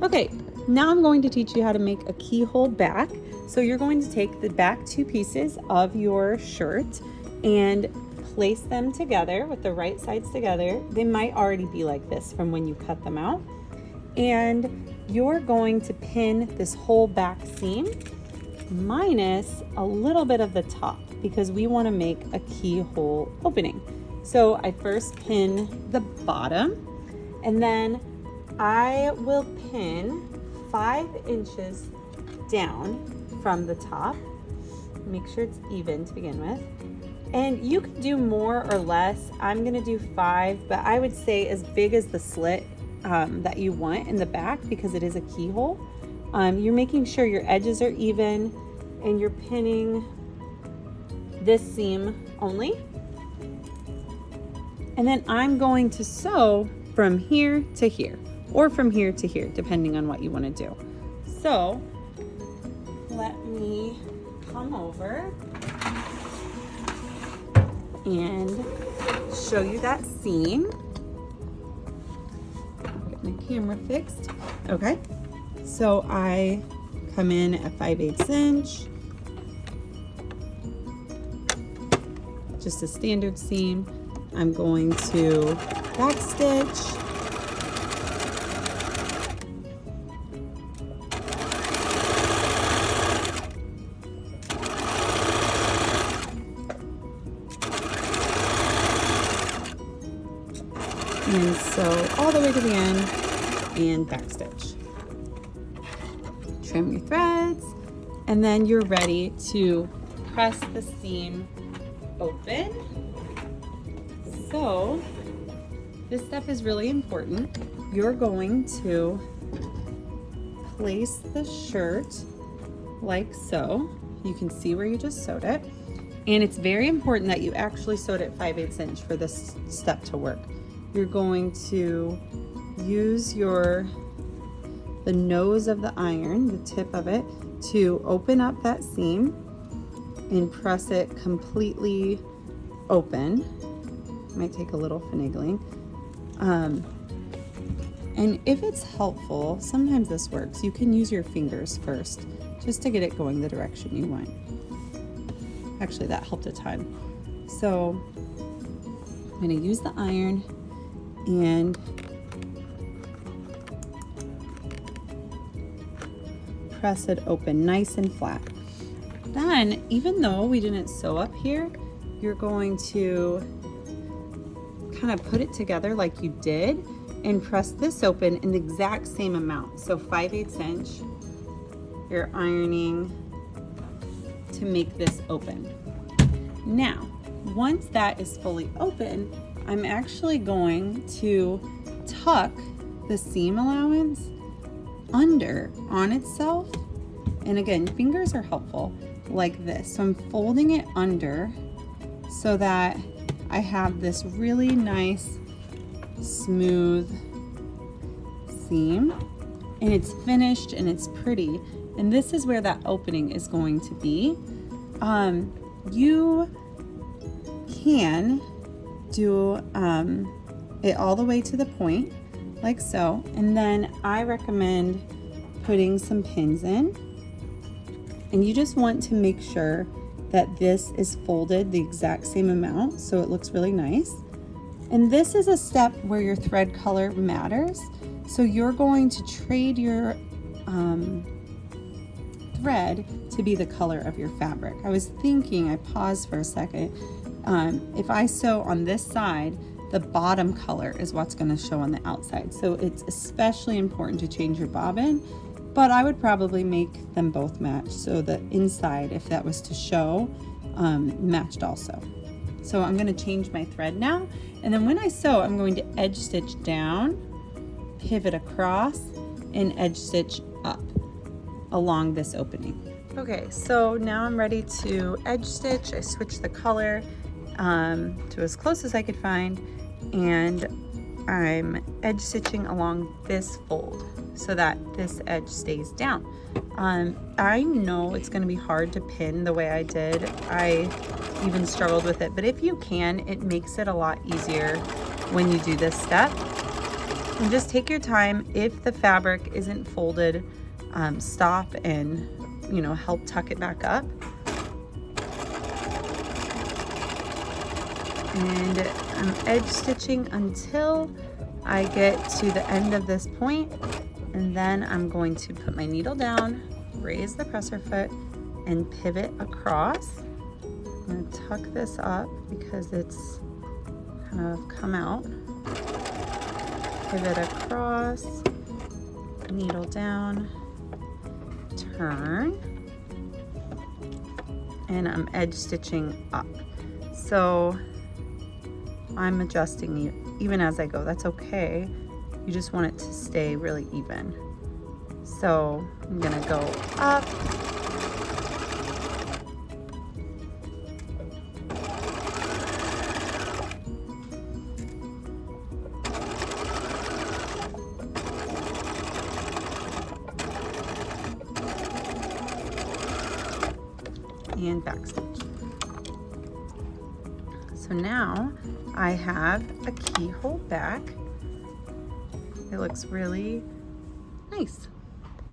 Okay, now I'm going to teach you how to make a keyhole back. So you're going to take the back two pieces of your shirt and place them together with the right sides together. They might already be like this from when you cut them out. And you're going to pin this whole back seam minus a little bit of the top because we want to make a keyhole opening. So I first pin the bottom and then I will pin 5 inches down from the top. Make sure it's even to begin with. And you can do more or less. I'm gonna do 5, but I would say as big as the slit that you want in the back because it is a keyhole. You're making sure your edges are even and you're pinning this seam only. And then I'm going to sew from here to here or from here to here, depending on what you want to do. So let me come over and show you that seam. Get my camera fixed. Okay, so I come in at 5/8 inch, just a standard seam. I'm going to back stitch. And sew all the way to the end and backstitch. Trim your threads, and then you're ready to press the seam open. So this step is really important. You're going to place the shirt like so. You can see where you just sewed it. And it's very important that you actually sewed it 5/8 inch for this step to work. You're going to use the nose of the iron, the tip of it, to open up that seam and press it completely open. Might take a little finagling. And if it's helpful, sometimes this works, you can use your fingers first just to get it going the direction you want. Actually, that helped a ton. So I'm going to use the iron and press it open nice and flat. Then, even though we didn't sew up here, you're going to kind of put it together like you did and press this open in the exact same amount. So 5/8 inch, you're ironing to make this open. Now, once that is fully open, I'm actually going to tuck the seam allowance under on itself. And again, fingers are helpful like this. So I'm folding it under so that I have this really nice, smooth seam. And it's finished and it's pretty. And this is where that opening is going to be. You can do it all the way to the point like so, and then I recommend putting some pins in, and you just want to make sure that this is folded the exact same amount so it looks really nice. And this is a step where your thread color matters, so you're going to trade your thread to be the color of your fabric. I was thinking, I paused for a second, if I sew on this side, the bottom color is what's going to show on the outside. So it's especially important to change your bobbin, but I would probably make them both match. So the inside, if that was to show, matched also. So I'm going to change my thread now. And then when I sew, I'm going to edge stitch down, pivot across, and edge stitch up along this opening. Okay, so now I'm ready to edge stitch. I switched the color to as close as I could find, and I'm edge stitching along this fold so that this edge stays down. I know it's going to be hard to pin the way I did. I even struggled with it, but if you can, it makes it a lot easier when you do this step. And just take your time. If the fabric isn't folded, stop and, you know, help tuck it back up. And I'm edge stitching until I get to the end of this point, and then I'm going to put my needle down, raise the presser foot, and pivot across. I'm going to tuck this up because it's kind of come out. Pivot across, needle down, turn, and I'm edge stitching up. So I'm adjusting even as I go. That's okay. You just want it to stay really even. So I'm gonna go up, and backstitch. So now I have a keyhole back. It looks really nice.